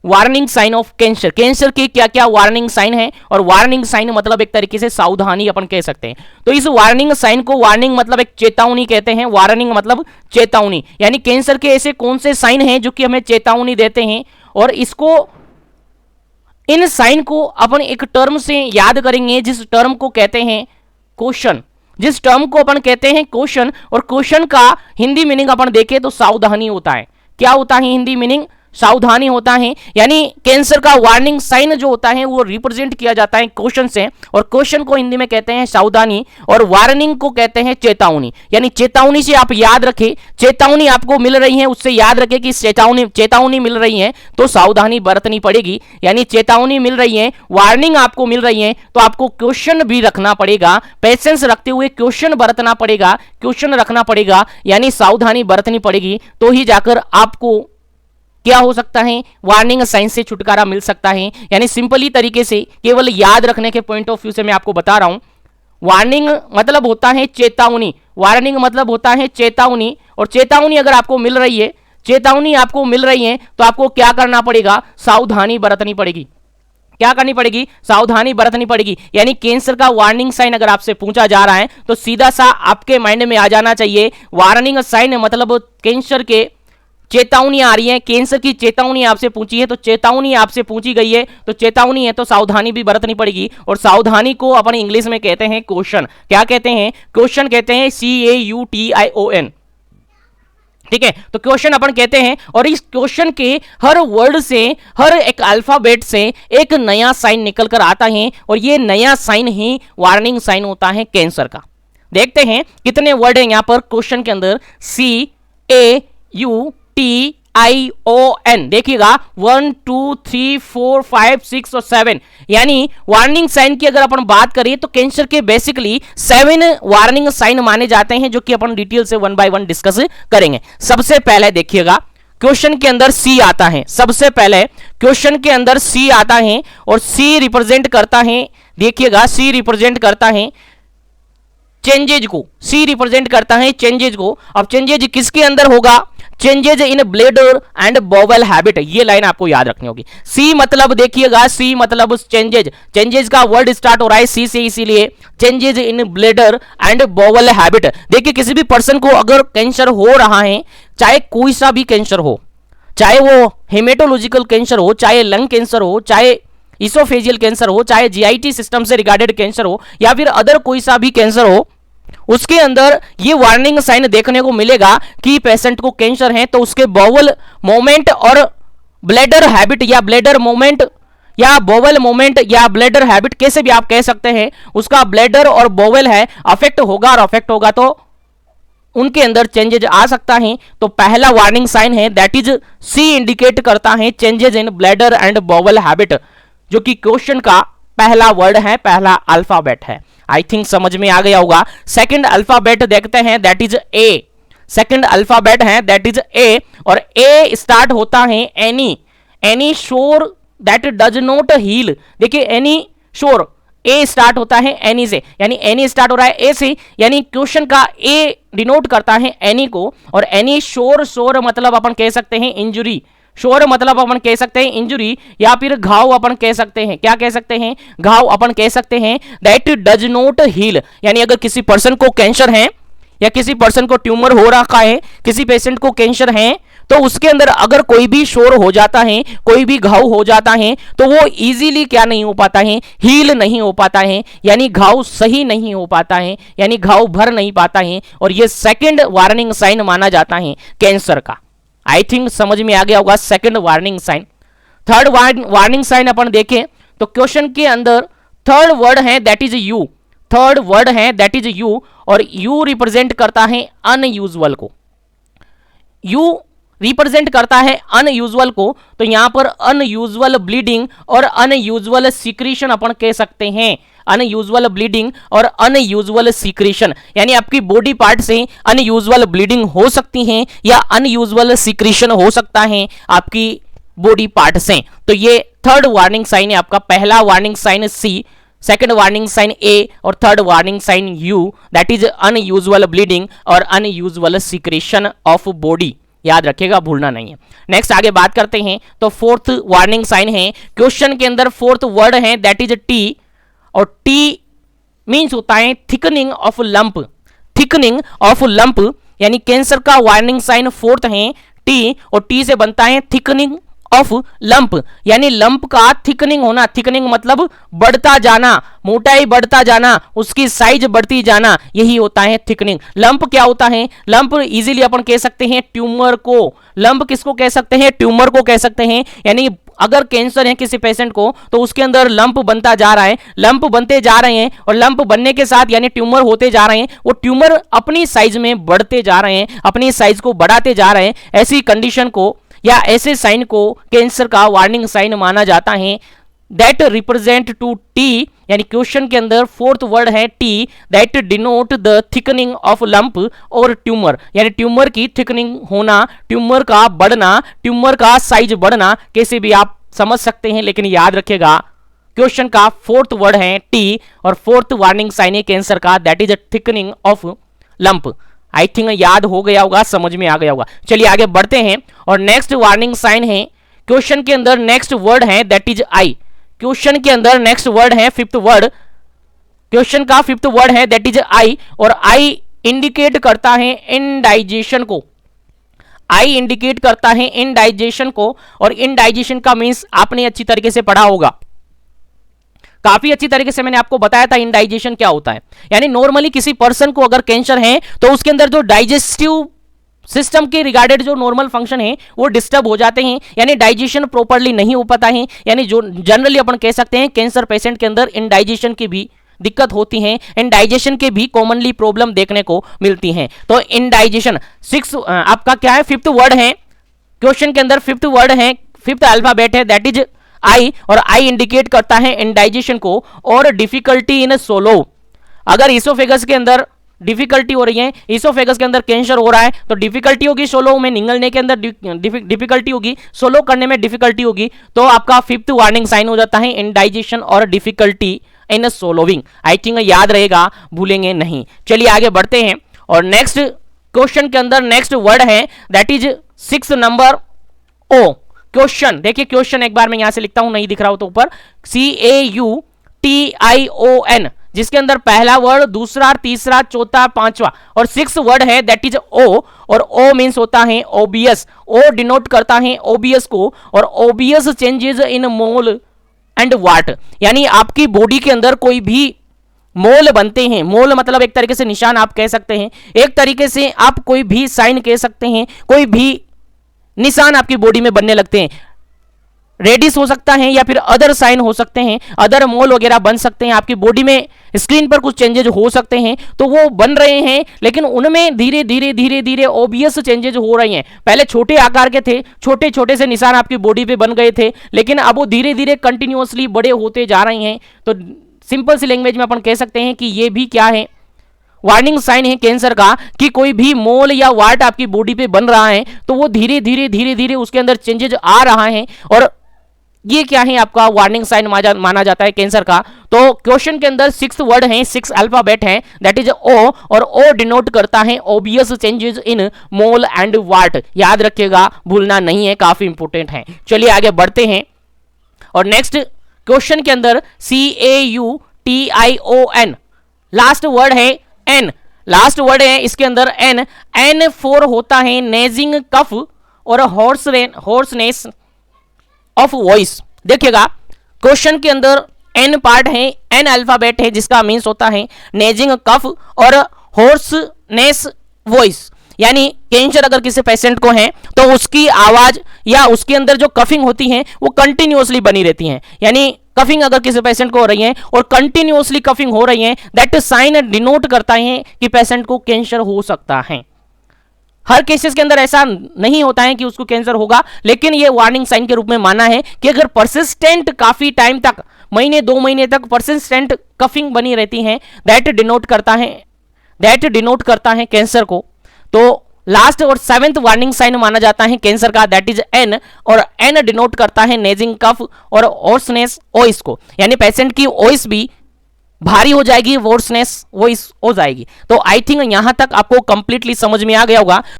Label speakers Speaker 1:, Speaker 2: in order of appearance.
Speaker 1: Warning sign of cancer, cancer के क्या क्या वार्निंग साइन है, और वार्निंग साइन मतलब एक तरीके से सावधानी अपन कह सकते हैं। तो इस वार्निंग साइन को, वार्निंग मतलब एक चेतावनी कहते हैं, वार्निंग मतलब चेतावनी, यानी कैंसर के ऐसे कौन से साइन हैं जो कि हमें चेतावनी देते हैं, और इसको, इन साइन को अपन एक टर्म से याद करेंगे जिस टर्म को कहते हैं क्वेश्चन, जिस टर्म को अपन कहते हैं क्वेश्चन, और क्वेश्चन का हिंदी मीनिंग अपन देखें तो सावधानी होता है। क्या होता है हिंदी मीनिंग? सावधानी होता है। यानी कैंसर का वार्निंग साइन जो होता है वो रिप्रेजेंट किया जाता है क्वेश्चन से, और क्वेश्चन को हिंदी में कहते हैं सावधानी, और वार्निंग को कहते हैं चेतावनी। यानी चेतावनी से आप याद रखें, चेतावनी आपको मिल रही है, उससे याद रखें कि चेतावनी मिल रही है तो सावधानी बरतनी पड़ेगी। यानी चेतावनी मिल रही है, वार्निंग आपको मिल रही है, तो आपको क्वेश्चन भी रखना पड़ेगा, पेशेंस रखते हुए क्वेश्चन बरतना पड़ेगा, क्वेश्चन रखना पड़ेगा, यानी सावधानी बरतनी पड़ेगी, तो ही जाकर आपको क्या हो सकता है, वार्निंग साइन से छुटकारा मिल सकता है। यानी सिंपली तरीके से केवल याद रखने के पॉइंट ऑफ व्यू से मैं आपको बता रहा हूं, वार्निंग मतलब होता है चेतावनी, वार्निंग मतलब होता है चेतावनी, और चेतावनी अगर आपको मिल रही है, चेतावनी आपको मिल रही है, तो आपको क्या करना पड़ेगा, सावधानी बरतनी पड़ेगी। क्या करनी पड़ेगी, सावधानी बरतनी पड़ेगी। यानी कैंसर का वार्निंग साइन अगर आपसे पूछा जा रहा है तो सीधा सा आपके माइंड में आ जाना चाहिए, वार्निंग साइन मतलब कैंसर के चेतावनी आ रही है, कैंसर की चेतावनी आपसे पूछी है, तो चेतावनी आपसे पूछी गई है, तो चेतावनी है तो सावधानी भी बरतनी पड़ेगी, और सावधानी को अपन इंग्लिश में कहते हैं क्वेश्चन। क्या कहते हैं, क्वेश्चन कहते हैं, CAUTION, ठीक है। तो क्वेश्चन अपन कहते हैं, और इस क्वेश्चन के हर वर्ड से, हर एक अल्फाबेट से एक नया साइन निकल कर आता है, और ये नया साइन ही वार्निंग साइन होता है कैंसर का। देखते हैं कितने वर्ड है यहां पर क्वेश्चन के अंदर, CAUTION, देखिएगा 1 2 3 4 5 6 और 7, यानी वार्निंग साइन की अगर अपन बात करें तो कैंसर के बेसिकली 7 वार्निंग साइन माने जाते हैं, जो कि अपन डिटेल से 1 बाय 1 डिस्कस करेंगे। सबसे पहले देखिएगा क्वेश्चन के अंदर C आता है, सबसे पहले क्वेश्चन के अंदर C आता है, और C रिप्रेजेंट करता है, देखिएगा C रिप्रेजेंट करता है चेंजेज को, C रिप्रेजेंट करता है चेंजेज को। अब चेंजेज किसके अंदर होगा, changes in bladder and bowel habit, ये लाइन आपको याद रखनी होगी। सी मतलब देखिएगा, सी मतलब चेंजेज, चेंजेज का वर्ड स्टार्ट हो रहा है सी से, इसीलिए changes in bladder and bowel habit. देखिए किसी भी पर्सन को अगर कैंसर हो रहा है, चाहे कोई सा भी कैंसर हो, चाहे वो हेमेटोलॉजिकल कैंसर हो, चाहे लंग कैंसर हो, चाहे इसोफेजियल कैंसर हो, चाहे जीआईटी सिस्टम से रिगार्डेड कैंसर हो, या फिर अदर कोई सा भी कैंसर हो, उसके अंदर ये वार्निंग साइन देखने को मिलेगा कि पेशेंट को कैंसर है, तो उसके बॉवल मोमेंट और ब्लैडर हैबिट, या ब्लैडर मोमेंट या बॉवल मोमेंट या ब्लैडर हैबिट, कैसे भी आप कह सकते हैं, उसका ब्लैडर और बॉवल है अफेक्ट होगा, और अफेक्ट होगा तो उनके अंदर चेंजेज आ सकता है। तो पहला वार्निंग साइन है दैट इज सी, इंडिकेट करता है changes in bladder and bowel habit, जो कि क्वेश्चन का पहला वर्ड है, पहला अल्फाबेट है। आई थिंक समझ में आ गया होगा। सेकंड अल्फाबेट देखते हैं that is A, second alphabet है दैट इज ए, और ए स्टार्ट होता है any, any sore that does not heal. देखिए एनी श्योर, ए स्टार्ट होता है एनी से, यानी एनी स्टार्ट हो रहा है ए से, यानी क्वेश्चन का ए डिनोट करता है एनी को, और एनी श्योर, श्योर मतलब अपन कह सकते हैं इंजुरी, श्योर मतलब अपन कह सकते हैं इंजुरी, या फिर घाव अपन कह सकते हैं, क्या कह सकते हैं, घाव अपन कह सकते हैं, दैट डज नॉट हील। यानी अगर किसी पर्सन को कैंसर है, या किसी पर्सन को ट्यूमर हो रखा है, किसी पेशेंट को कैंसर है, तो उसके अंदर अगर कोई भी शोर हो जाता है, कोई भी घाव हो जाता है, तो वो इजीली क्या नहीं हो पाता है, हील नहीं हो पाता है, यानी घाव सही नहीं हो पाता है, यानी घाव भर नहीं पाता है, और ये सेकंड वार्निंग साइन माना जाता है कैंसर का। आई थिंक समझ में आ गया होगा second warning sign. Third warning sign अपन देखें तो क्वेश्चन के अंदर थर्ड वर्ड है that is U, third word है दैट इज यू, और यू रिप्रेजेंट करता है अनयूजुअल को, यू रिप्रेजेंट करता है अनयूजुअल को। तो यहां पर अनयूजुअल ब्लीडिंग और अनयूजुअल सीक्रेशन अपन कह सकते हैं, अनयूजुअल ब्लीडिंग और अनयूजुअल सीक्रेशन, यानी आपकी बॉडी पार्ट से अनयूजुअल ब्लीडिंग हो सकती है, या अनयूजुअल सीक्रेशन हो सकता है आपकी बॉडी पार्ट से। तो ये थर्ड वार्निंग साइन है आपका। पहला warning sign C, second warning sign A, और third warning sign U, that is unusual bleeding और अनयूजुअल सीक्रेशन ऑफ बॉडी। याद रखिएगा, भूलना नहीं है। नेक्स्ट आगे बात करते हैं तो फोर्थ वार्निंग साइन है, क्वेश्चन के अंदर फोर्थ वर्ड है दैट इज टी, और टी मीन्स होता है thickening of lump, thickening of lump, यानी कैंसर का वार्निंग साइन फोर्थ है टी, और टी से बनता है थिकनिंग ऑफ लंप, यानी लंप का थिकनिंग होना, थिकनिंग मतलब बढ़ता जाना, मोटाई बढ़ता जाना, उसकी साइज बढ़ती जाना, यही होता है थिकनिंग। लंप क्या होता है? लंप इजीली अपन कह सकते हैं ट्यूमर को, लंप किसको कह सकते हैं? ट्यूमर को कह सकते हैं। यानी अगर कैंसर है किसी पेशेंट को तो उसके अंदर लंप बनता जा रहा है, लंप बनते जा रहे हैं, और लंप बनने के साथ यानी ट्यूमर होते जा रहे हैं, वो ट्यूमर अपनी साइज में बढ़ते जा रहे हैं, अपनी साइज को बढ़ाते जा रहे हैं, ऐसी कंडीशन को या ऐसे साइन को कैंसर का वार्निंग साइन माना जाता है। दैट रिप्रेजेंट टू टी, यानी क्वेश्चन के अंदर फोर्थ वर्ड है T, that denote the thickening of lump और ट्यूमर, यानी ट्यूमर की थिकनिंग होना, ट्यूमर का बढ़ना, ट्यूमर का साइज बढ़ना, कैसे भी आप समझ सकते हैं, लेकिन याद रखिएगा क्वेश्चन का फोर्थ वर्ड है टी, और फोर्थ वार्निंग साइन है कैंसर का that is a thickening of lump. I think याद हो गया होगा, समझ में आ गया होगा। चलिए आगे बढ़ते हैं, और नेक्स्ट वार्निंग साइन है क्वेश्चन के अंदर नेक्स्ट वर्ड है दैट इज आई, क्वेश्चन के अंदर नेक्स्ट वर्ड है फिफ्थ वर्ड, क्वेश्चन का फिफ्थ वर्ड है दैट इज आई, और आई इंडिकेट करता है इनडाइजेशन को, आई इंडिकेट करता है इनडाइजेशन को, और इनडाइजेशन का मीन्स आपने अच्छी तरीके से पढ़ा होगा, काफी अच्छी तरीके से मैंने आपको बताया था इनडाइजेशन क्या होता है। यानी नॉर्मली किसी पर्सन को अगर कैंसर है तो उसके अंदर जो डाइजेस्टिव सिस्टम के रिगार्डेड जो नॉर्मल फंक्शन है वो डिस्टर्ब हो जाते हैं, यानी डाइजेशन प्रॉपर्ली नहीं हो पाता है, यानी जो जनरली अपन कह सकते हैं कैंसर पेशेंट के अंदर इनडाइजेशन की भी दिक्कत होती है, इनडाइजेशन के भी कॉमनली प्रॉब्लम देखने को मिलती हैं। तो इनडाइजेशन सिक्स आपका क्या है? फिफ्थ वर्ड है क्वेश्चन के अंदर, फिफ्थ वर्ड है, फिफ्थ अल्फाबेट है दैट इज आई, और आई इंडिकेट करता है इनडाइजेशन को और डिफिकल्टी इन सोलो। अगर इसोफेगस के अंदर डिफिकल्टी हो रही है, इसोफेगस के अंदर कैंसर हो रहा है, तो डिफिकल्टी होगी सोलो में निगलने के अंदर, डिफिकल्टी होगी सोलो करने में, डिफिकल्टी होगी, तो आपका फिफ्थ वार्निंग साइन हो जाता है इनडाइजेशन और डिफिकल्टी इन सोलोविंग। आई थिंक याद रहेगा, भूलेंगे नहीं। चलिए आगे बढ़ते हैं, और नेक्स्ट क्वेश्चन के अंदर नेक्स्ट वर्ड है that is 6 number O. Question देखिए, क्वेश्चन एक बार मैं यहां से लिखता हूं, नहीं दिख रहा हो तो ऊपर CAUTION, जिसके अंदर पहला वर्ड, दूसरा, तीसरा, चौथा, पांचवा और 6 वर्ड है दैट इज ओ, और ओ मीन्स होता है ओबियस, ओ डिनोट करता है ओबियस को, और obvious changes in mole and what, यानी आपकी बॉडी के अंदर कोई भी मोल बनते हैं, मोल मतलब एक तरीके से निशान आप कह सकते हैं, एक तरीके से आप कोई भी साइन कह सकते हैं, कोई भी निशान आपकी बॉडी में बनने लगते हैं, रेडिस हो सकता है या फिर अदर साइन हो सकते हैं, अदर मोल वगैरह बन सकते हैं, आपकी बॉडी में स्क्रीन पर कुछ चेंजेज हो सकते हैं, तो वो बन रहे हैं, लेकिन उनमें धीरे धीरे ऑब्वियस चेंजेज हो रहे हैं। पहले छोटे आकार के थे, छोटे छोटे से निशान आपकी बॉडी पे बन गए थे, लेकिन अब वो धीरे धीरे कंटिन्यूअसली बड़े होते जा रहे हैं। तो सिंपल सी लैंग्वेज में अपन कह सकते हैं कि ये भी क्या है, वार्निंग साइन है कैंसर का, कि कोई भी मोल या वाट आपकी बॉडी पे बन रहा है तो वो धीरे धीरे उसके अंदर चेंजेज आ रहा है, और ये क्या है आपका वार्निंग साइन माना जाता है कैंसर का। तो क्वेश्चन के अंदर 6 वर्ड हैं, 6 अल्फाबेट हैं दैट इज ओ, और ओ डिनोट करता है obvious changes in mole and what. याद रखिएगा, भूलना नहीं है, काफी इंपोर्टेंट है। चलिए आगे बढ़ते हैं, और नेक्स्ट क्वेश्चन के अंदर CAUTION, लास्ट वर्ड है एन, लास्ट वर्ड है इसके अंदर एन, एन फोर होता है नेजिंग कफ और हॉर्सनेस ऑफ वॉइस। देखिएगा क्वेश्चन के अंदर एन पार्ट है, एन अल्फाबेट है, जिसका मीन्स होता है नेजिंग कफ और हॉर्सनेस वॉइस, यानी कैंसर अगर किसी पेशेंट को है तो उसकी आवाज या उसके अंदर जो कफिंग होती है वो कंटिन्यूअसली बनी रहती है, यानी कफिंग अगर किसी पेशेंट को हो रही है और कंटिन्यूअसली कफिंग हो रही है, दैट साइन डिनोट करता है कि पेशेंट को कैंसर हो सकता है। हर केसेस के अंदर ऐसा नहीं होता है कि उसको कैंसर होगा, लेकिन ये वार्निंग साइन के रूप में माना है कि अगर परसिस्टेंट काफी टाइम तक, महीने 2 महीने तक परसिस्टेंट कफिंग बनी रहती है, दैट डिनोट करता है कैंसर को। तो लास्ट और 7th वार्निंग साइन माना जाता है कैंसर का दैट इज एन, और एन डिनोट करता है नेजिंग कफ और हॉर्सनेस वॉइस को, यानी पेशेंट की वॉइस भी भारी हो जाएगी, वॉर्सनेस वॉइस हो जाएगी। तो आई थिंक यहां तक आपको कंप्लीटली समझ में आ गया होगा।